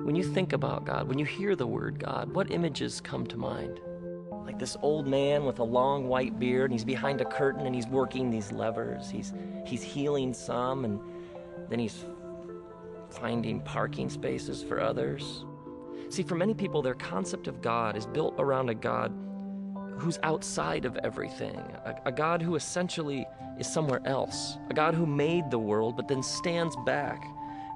When you think about God, when you hear the word God, what images come to mind? Like this old man with a long white beard, and he's behind a curtain and he's working these levers. He's healing some, and then he's finding parking spaces for others. See, for many people, their concept of God is built around a God who's outside of everything, a God who essentially is somewhere else, a God who made the world but then stands back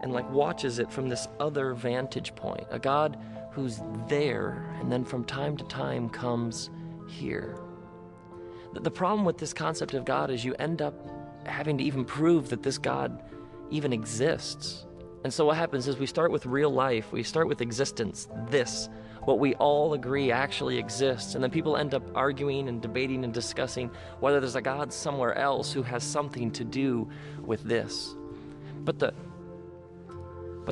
and watches it from this other vantage point, a God who's there and then from time to time comes here. The problem with this concept of God is you end up having to even prove that this God even exists. And so what happens is we start with real life, we start with existence, what we all agree actually exists, and then people end up arguing and debating and discussing whether there's a God somewhere else who has something to do with this. But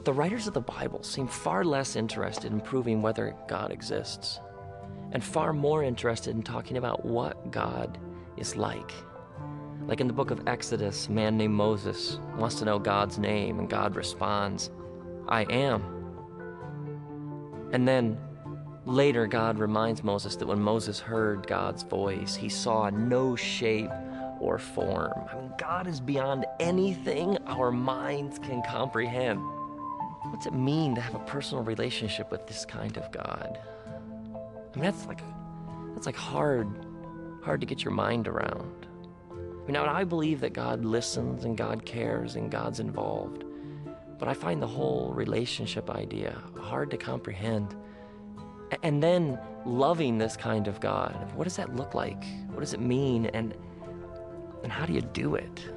the writers of the Bible seem far less interested in proving whether God exists, and far more interested in talking about what God is like. Like in the book of Exodus, a man named Moses wants to know God's name, and God responds, "I am." And then later God reminds Moses that when Moses heard God's voice, he saw no shape or form. I mean, God is beyond anything our minds can comprehend. What's it mean to have a personal relationship with this kind of God? I mean, that's hard to get your mind around. I mean, now I believe that God listens and God cares and God's involved, but I find the whole relationship idea hard to comprehend. And then loving this kind of God, what does that look like? What does it mean? And how do you do it?